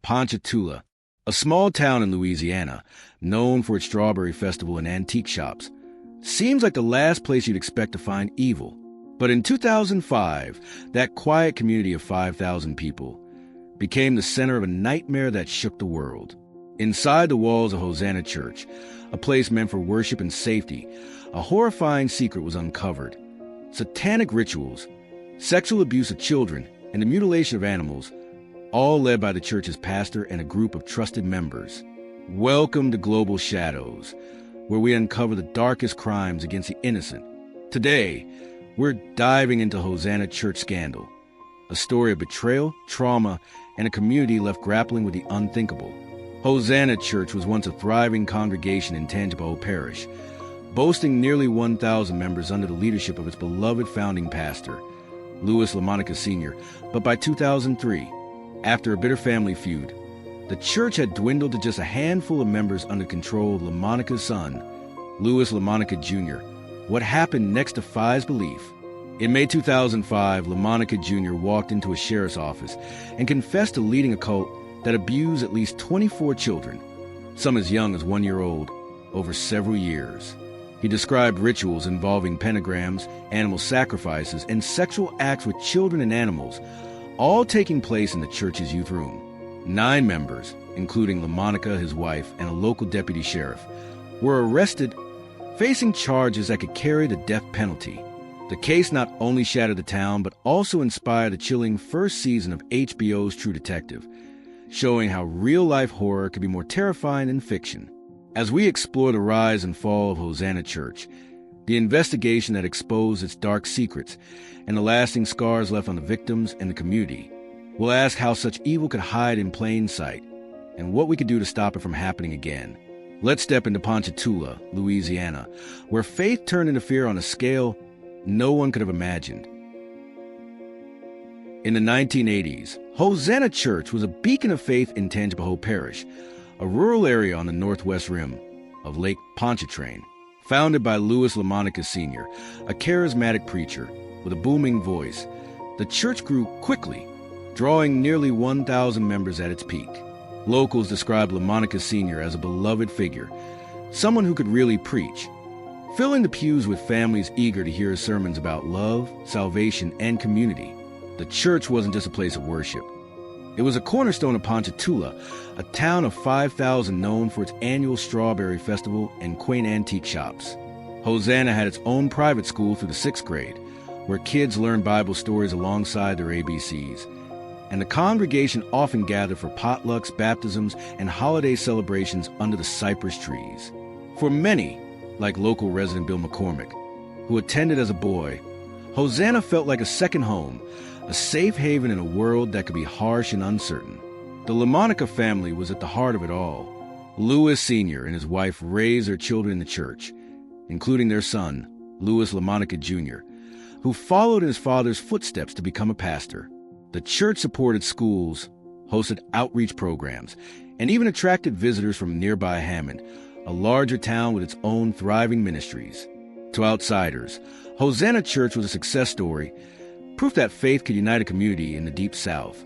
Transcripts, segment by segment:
Ponchatoula, a small town in Louisiana, known for its strawberry festival and antique shops. Seems like the last place you'd expect to find evil. But in 2005, that quiet community of 5,000 people became the center of a nightmare that shook the world. Inside the walls of Hosanna Church, a place meant for worship and safety, a horrifying secret was uncovered. Satanic rituals, sexual abuse of children, and the mutilation of animals, all led by the church's pastor and a group of trusted members. Welcome to Global Shadows, where we uncover the darkest crimes against the innocent. Today, we're diving into Hosanna Church scandal, a story of betrayal, trauma, and a community left grappling with the unthinkable. Hosanna Church was once a thriving congregation in Ponchatoula Parish, boasting nearly 1,000 members under the leadership of its beloved founding pastor, Lamonica Sr. But by 2003, after a bitter family feud, the church had dwindled to just a handful of members under control of Lamonica's son, Lamonica Jr. What happened next defies belief. In May 2005, Lamonica Jr. walked into a sheriff's office and confessed to leading a cult that abused at least 24 children, some as young as 1 year old, over several years. He described rituals involving pentagrams, animal sacrifices, and sexual acts with children and animals, all taking place in the church's youth room. 9 members, including Lamonica, his wife, and a local deputy sheriff, were arrested, facing charges that could carry the death penalty. The case not only shattered the town, but also inspired the chilling first season of HBO's True Detective, showing how real-life horror could be more terrifying than fiction. As we explore the rise and fall of Hosanna Church, the investigation that exposed its dark secrets, and the lasting scars left on the victims and the community, we'll ask how such evil could hide in plain sight, and what we could do to stop it from happening again. Let's step into Ponchatoula, Louisiana, where faith turned into fear on a scale no one could have imagined. In the 1980s, Hosanna Church was a beacon of faith in Ponchatoula Parish, a rural area on the northwest rim of Lake Pontchartrain. Founded by Lamonica Sr., a charismatic preacher with a booming voice, the church grew quickly, drawing nearly 1,000 members at its peak. Locals described Lamonica Sr. as a beloved figure, someone who could really preach, filling the pews with families eager to hear his sermons about love, salvation, and community. The church wasn't just a place of worship. It was a cornerstone of Ponchatoula, a town of 5,000 known for its annual strawberry festival and quaint antique shops. Hosanna had its own private school through the 6th grade, where kids learned Bible stories alongside their ABCs. And the congregation often gathered for potlucks, baptisms, and holiday celebrations under the cypress trees. For many, like local resident Bill McCormick, who attended as a boy, Hosanna felt like a second home, a safe haven in a world that could be harsh and uncertain. The Lamonica family was at the heart of it all. Louis Sr. and his wife raised their children in the church, including their son, Lamonica Jr., who followed in his father's footsteps to become a pastor. The church supported schools, hosted outreach programs, and even attracted visitors from nearby Hammond, a larger town with its own thriving ministries. To outsiders, Hosanna Church was a success story, proof that faith could unite a community in the Deep South,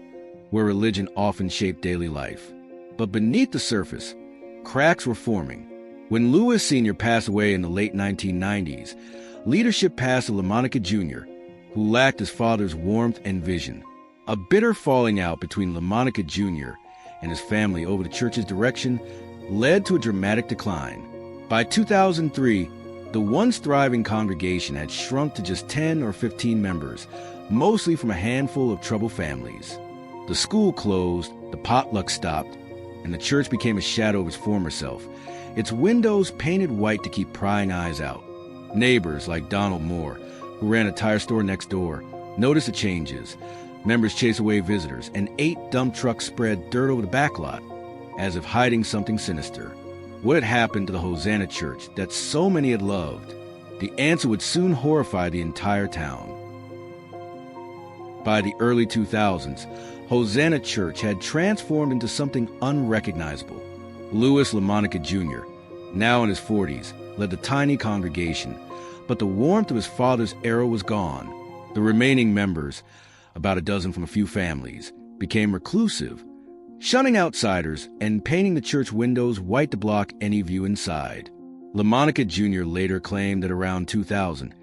where religion often shaped daily life. But beneath the surface, cracks were forming. When Louis Sr. passed away in the late 1990s, leadership passed to Lamonica Jr., who lacked his father's warmth and vision. A bitter falling out between Lamonica Jr. and his family over the church's direction led to a dramatic decline. By 2003, the once thriving congregation had shrunk to just 10 or 15 members, mostly from a handful of troubled families. The school closed, the potluck stopped, and the church became a shadow of its former self, its windows painted white to keep prying eyes out. Neighbors like Donald Moore, who ran a tire store next door, noticed the changes. Members chased away visitors, and 8 dump trucks spread dirt over the back lot, as if hiding something sinister. What had happened to the Hosanna Church that so many had loved? The answer would soon horrify the entire town. By the early 2000s, Hosanna Church had transformed into something unrecognizable. Louis Lamonica Jr., now in his 40s, led the tiny congregation, but the warmth of his father's era was gone. The remaining members, about a dozen from a few families, became reclusive, shunning outsiders and painting the church windows white to block any view inside. Lamonica Jr. later claimed that around 2000,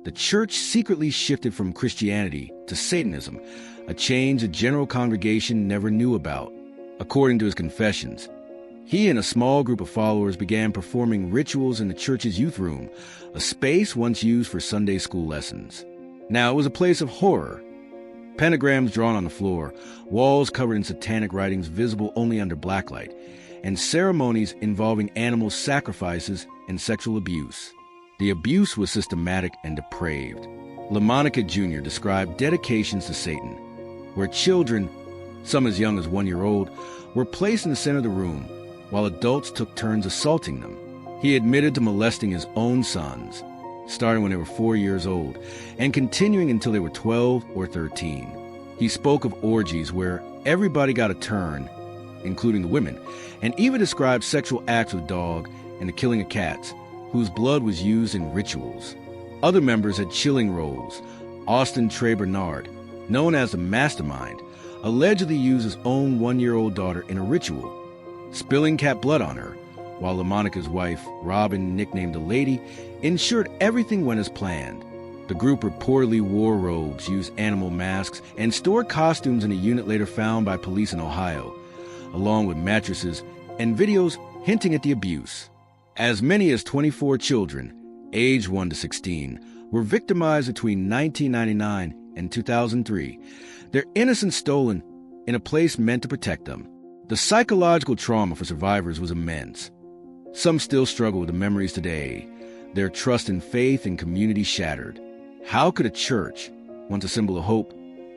the church secretly shifted from Christianity to Satanism, a change the general congregation never knew about. According to his confessions, he and a small group of followers began performing rituals in the church's youth room, a space once used for Sunday school lessons. Now, it was a place of horror. Pentagrams drawn on the floor, walls covered in satanic writings visible only under blacklight, and ceremonies involving animal sacrifices and sexual abuse. The abuse was systematic and depraved. Lamonica Jr. described dedications to Satan, where children, some as young as 1 year old, were placed in the center of the room, while adults took turns assaulting them. He admitted to molesting his own sons, starting when they were 4 years old, and continuing until they were 12 or 13. He spoke of orgies where everybody got a turn, including the women, and even described sexual acts with dog and the killing of cats, whose blood was used in rituals. Other members had chilling roles. Austin Trey Bernard, known as the mastermind, allegedly used his own 1-year-old daughter in a ritual, spilling cat blood on her, while Lamonica's wife, Robin, nicknamed the Lady, ensured everything went as planned. The group reportedly wore robes, used animal masks, and stored costumes in a unit later found by police in Ohio, along with mattresses and videos hinting at the abuse. As many as 24 children, aged 1 to 16, were victimized between 1999 and 2003, their innocence stolen in a place meant to protect them. The psychological trauma for survivors was immense. Some still struggle with the memories today, their trust in faith and community shattered. How could a church, once a symbol of hope,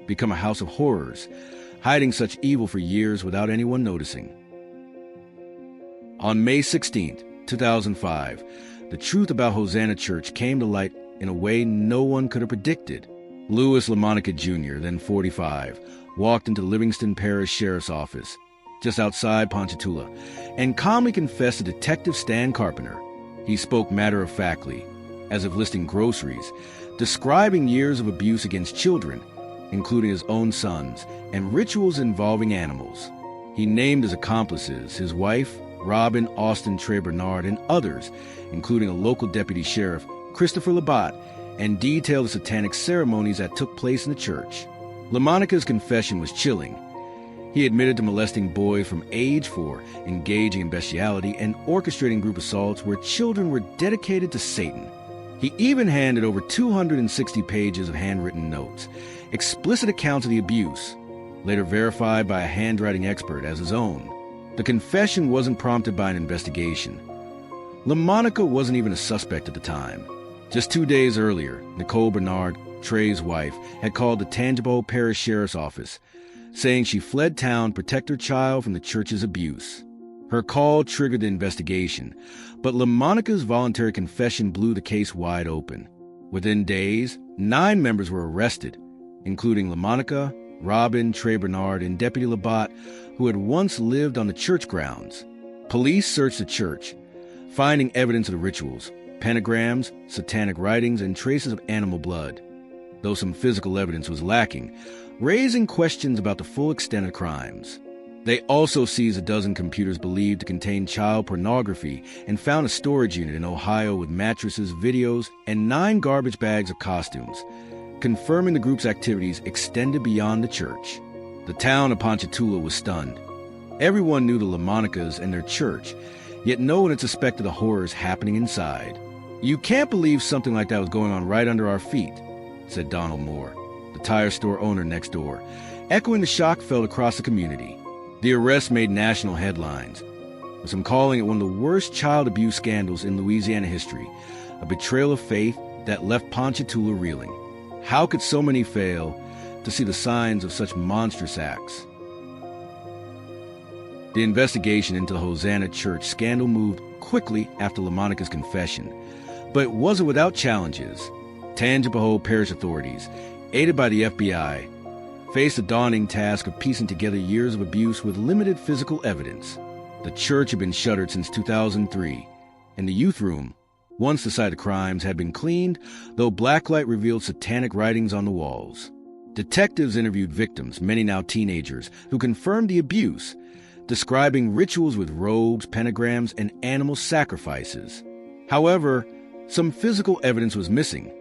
become a house of horrors, hiding such evil for years without anyone noticing? On May 16th, 2005, the truth about Hosanna Church came to light in a way no one could have predicted. Louis Lamonica Jr., then 45, walked into Livingston Parish Sheriff's Office, just outside Ponchatoula, and calmly confessed to Detective Stan Carpenter. He spoke matter-of-factly, as if listing groceries, describing years of abuse against children, including his own sons, and rituals involving animals. He named his accomplices, his wife, Robin Austin Trey Bernard, and others, including a local deputy sheriff, Christopher Labat, and detailed the satanic ceremonies that took place in the church. Lamonica's confession was chilling. He admitted to molesting boys from age 4, engaging in bestiality, and orchestrating group assaults where children were dedicated to Satan. He even handed over 260 pages of handwritten notes, explicit accounts of the abuse, later verified by a handwriting expert as his own. The confession wasn't prompted by an investigation. Lamonica wasn't even a suspect at the time. Just 2 days earlier, Nicole Bernard, Trey's wife, had called the Tangipahoa Parish Sheriff's Office, saying she fled town to protect her child from the church's abuse. Her call triggered the investigation, but Lamonica's voluntary confession blew the case wide open. Within days, 9 members were arrested, including Lamonica, Robin, Trey Bernard, and Deputy Labat, who had once lived on the church grounds. Police searched the church, finding evidence of the rituals, pentagrams, satanic writings, and traces of animal blood, though some physical evidence was lacking, raising questions about the full extent of crimes. They also seized a dozen computers believed to contain child pornography and found a storage unit in Ohio with mattresses, videos, and 9 garbage bags of costumes, confirming the group's activities extended beyond the church. The town of Ponchatoula was stunned. Everyone knew the Lamonicas and their church, yet no one had suspected the horrors happening inside. "You can't believe something like that was going on right under our feet," said Donald Moore, the tire store owner next door, echoing the shock felt across the community. The arrest made national headlines, with some calling it one of the worst child abuse scandals in Louisiana history, a betrayal of faith that left Ponchatoula reeling. How could so many fail to see the signs of such monstrous acts? The investigation into the Hosanna Church scandal moved quickly after Lamonica's confession, but it wasn't without challenges. Tangipahoa Parish authorities, aided by the FBI, faced the daunting task of piecing together years of abuse with limited physical evidence. The church had been shuttered since 2003, and the youth room, once the site of crimes, had been cleaned, though blacklight revealed satanic writings on the walls. Detectives interviewed victims, many now teenagers, who confirmed the abuse, describing rituals with robes, pentagrams, and animal sacrifices. However, some physical evidence was missing.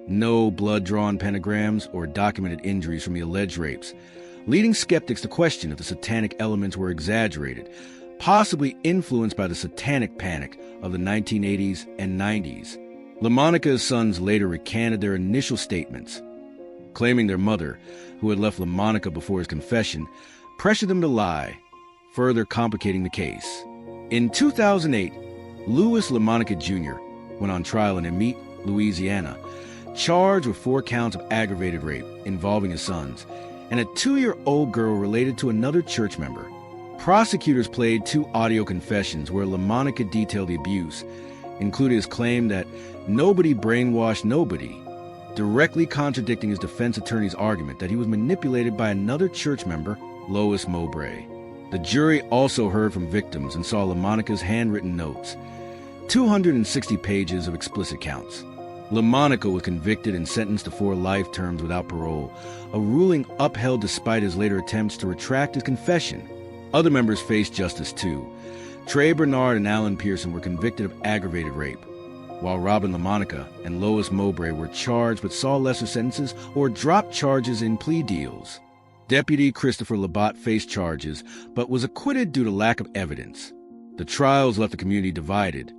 No blood-drawn pentagrams or documented injuries from the alleged rapes, leading skeptics to question if the satanic elements were exaggerated, possibly influenced by the satanic panic of the 1980s and 90s. Lamonica's sons later recanted their initial statements, claiming their mother, who had left Lamonica before his confession, pressured them to lie, further complicating the case. In 2008, Louis Lamonica Jr. went on trial in Omitted, Louisiana, charged with 4 counts of aggravated rape involving his sons and a 2-year-old girl related to another church member. Prosecutors played 2 audio confessions where Lamonica detailed the abuse, including his claim that nobody brainwashed nobody, directly contradicting his defense attorney's argument that he was manipulated by another church member, Lois Mowbray. The jury also heard from victims and saw Lamonica's handwritten notes, 260 pages of explicit counts. Lamonica was convicted and sentenced to 4 life terms without parole, a ruling upheld despite his later attempts to retract his confession. Other members faced justice too. Trey Bernard and Alan Pearson were convicted of aggravated rape, while Robin Lamonica and Lois Mowbray were charged but saw lesser sentences or dropped charges in plea deals. Deputy Christopher Labat faced charges but was acquitted due to lack of evidence. The trials left the community divided.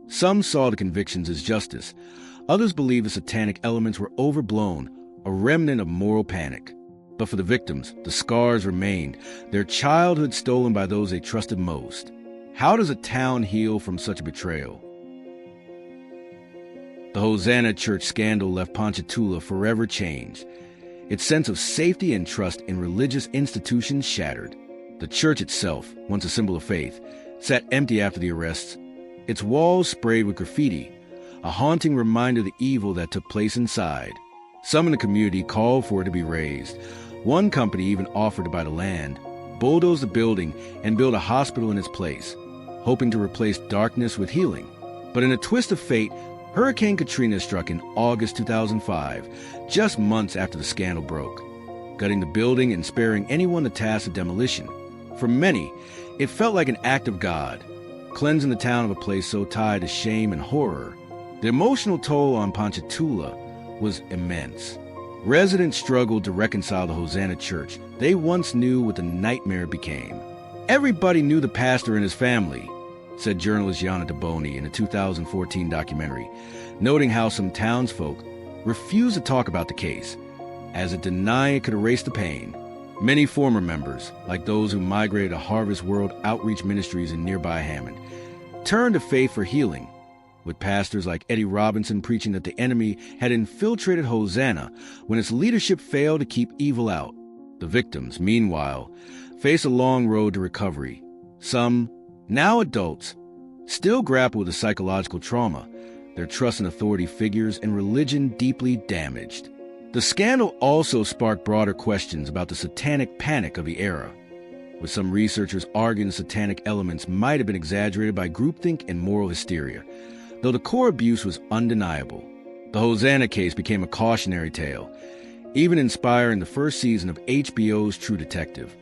Some saw the convictions as justice. Others believed the satanic elements were overblown, a remnant of moral panic. But for the victims, the scars remained, their childhood stolen by those they trusted most. How does a town heal from such a betrayal? The Hosanna Church scandal left Ponchatoula forever changed. Its sense of safety and trust in religious institutions shattered. The church itself, once a symbol of faith, sat empty after the arrests, its walls sprayed with graffiti, a haunting reminder of the evil that took place inside. Some in the community called for it to be razed. One company even offered to buy the land, bulldoze the building, and build a hospital in its place, hoping to replace darkness with healing. But in a twist of fate, Hurricane Katrina struck in August 2005, just months after the scandal broke, gutting the building and sparing anyone the task of demolition. For many, it felt like an act of God, cleansing the town of a place so tied to shame and horror. The emotional toll on Ponchatoula was immense. Residents struggled to reconcile the Hosanna Church they once knew what the nightmare became. Everybody knew the pastor and his family, said journalist Yana DeBoni in a 2014 documentary, noting how some townsfolk refused to talk about the case, as it denied it could erase the pain. Many former members, like those who migrated to Harvest World Outreach Ministries in nearby Hammond, turned to faith for healing, with pastors like Eddie Robinson preaching that the enemy had infiltrated Hosanna when its leadership failed to keep evil out. The victims, meanwhile, face a long road to recovery. Some, now adults, still grapple with the psychological trauma, their trust in authority figures and religion deeply damaged. The scandal also sparked broader questions about the satanic panic of the era, with some researchers arguing the satanic elements might have been exaggerated by groupthink and moral hysteria, though the core abuse was undeniable. The Hosanna case became a cautionary tale, even inspiring the first season of HBO's True Detective,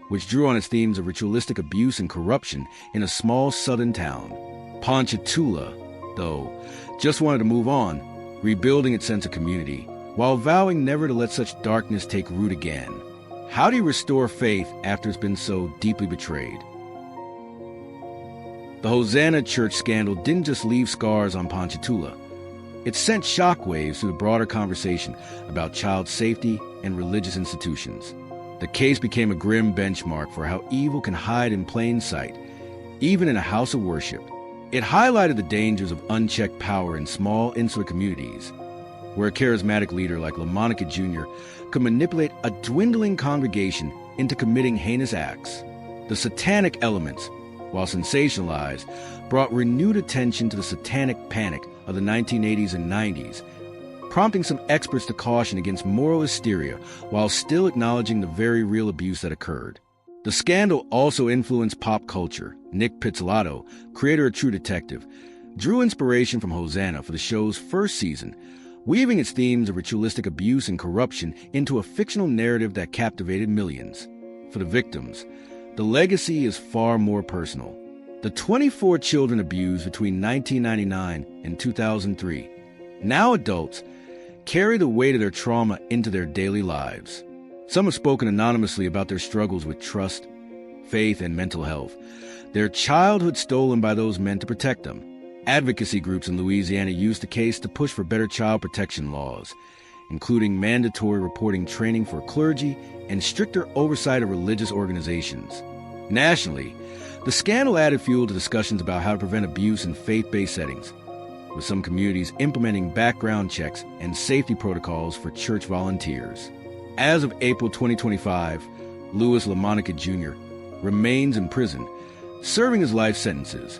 which drew on its themes of ritualistic abuse and corruption in a small southern town. Ponchatoula, though, just wanted to move on, rebuilding its sense of community, while vowing never to let such darkness take root again. How do you restore faith after it's been so deeply betrayed? The Hosanna Church scandal didn't just leave scars on Ponchatoula. It sent shockwaves through the broader conversation about child safety and religious institutions. The case became a grim benchmark for how evil can hide in plain sight, even in a house of worship. It highlighted the dangers of unchecked power in small, insular communities, where a charismatic leader like Lamonica Jr. could manipulate a dwindling congregation into committing heinous acts. The satanic elements, while sensationalized, brought renewed attention to the satanic panic of the 1980s and 90s, prompting some experts to caution against moral hysteria while still acknowledging the very real abuse that occurred. The scandal also influenced pop culture. Nick Pizzolatto, creator of True Detective, drew inspiration from Hosanna for the show's first season, weaving its themes of ritualistic abuse and corruption into a fictional narrative that captivated millions. For the victims, the legacy is far more personal. The 24 children abused between 1999 and 2003, now adults, carry the weight of their trauma into their daily lives. Some have spoken anonymously about their struggles with trust, faith, and mental health, their childhood stolen by those meant to protect them. Advocacy groups in Louisiana used the case to push for better child protection laws, including mandatory reporting training for clergy and stricter oversight of religious organizations. Nationally, the scandal added fuel to discussions about how to prevent abuse in faith-based settings, with some communities implementing background checks and safety protocols for church volunteers. As of April 2025, Louis Lamonica Jr. remains in prison, serving his life sentences,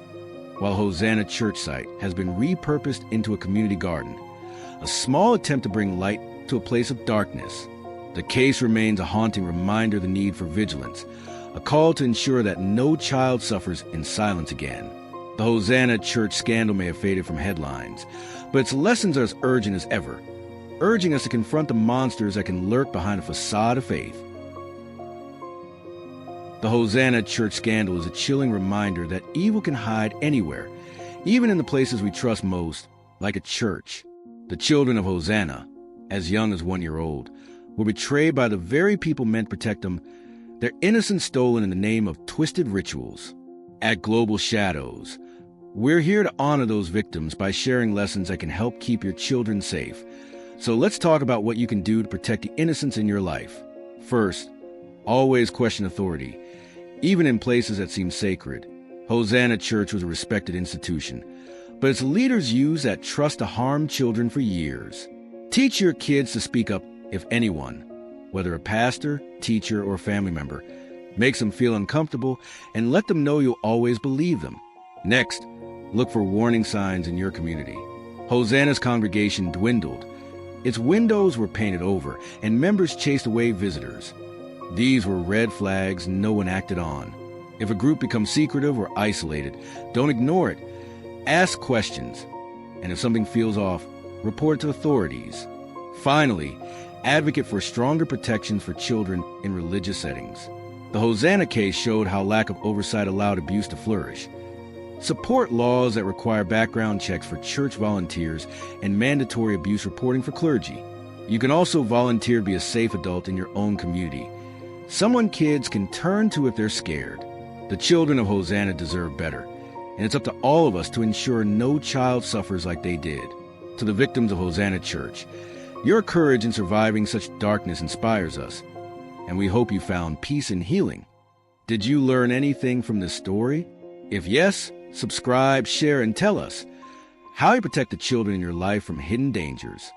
while Hosanna Church site has been repurposed into a community garden, a small attempt to bring light to a place of darkness. The case remains a haunting reminder of the need for vigilance, a call to ensure that no child suffers in silence again. The Hosanna Church scandal may have faded from headlines, but its lessons are as urgent as ever, urging us to confront the monsters that can lurk behind a facade of faith. The Hosanna Church scandal is a chilling reminder that evil can hide anywhere, even in the places we trust most, like a church. The children of Hosanna, as young as 1 year old, were betrayed by the very people meant to protect them, their innocence stolen in the name of twisted rituals. At Global Shadows, we're here to honor those victims by sharing lessons that can help keep your children safe. So let's talk about what you can do to protect the innocence in your life. First, always question authority, even in places that seem sacred. Hosanna Church was a respected institution, but its leaders used that trust to harm children for years. Teach your kids to speak up if anyone, whether a pastor, teacher, or family member, makes them feel uncomfortable, and let them know you'll always believe them. Next, look for warning signs in your community. Hosanna's congregation dwindled. Its windows were painted over, and members chased away visitors. These were red flags no one acted on. If a group becomes secretive or isolated, don't ignore it. Ask questions, and if something feels off, report to authorities. Finally, advocate for stronger protections for children in religious settings. The Hosanna case showed how lack of oversight allowed abuse to flourish. Support laws that require background checks for church volunteers and mandatory abuse reporting for clergy. You can also volunteer to be a safe adult in your own community, someone kids can turn to if they're scared. The children of Hosanna deserve better, and it's up to all of us to ensure no child suffers like they did. To the victims of Hosanna Church, your courage in surviving such darkness inspires us, and we hope you found peace and healing. Did you learn anything from this story? If yes, subscribe, share, and tell us how you protect the children in your life from hidden dangers.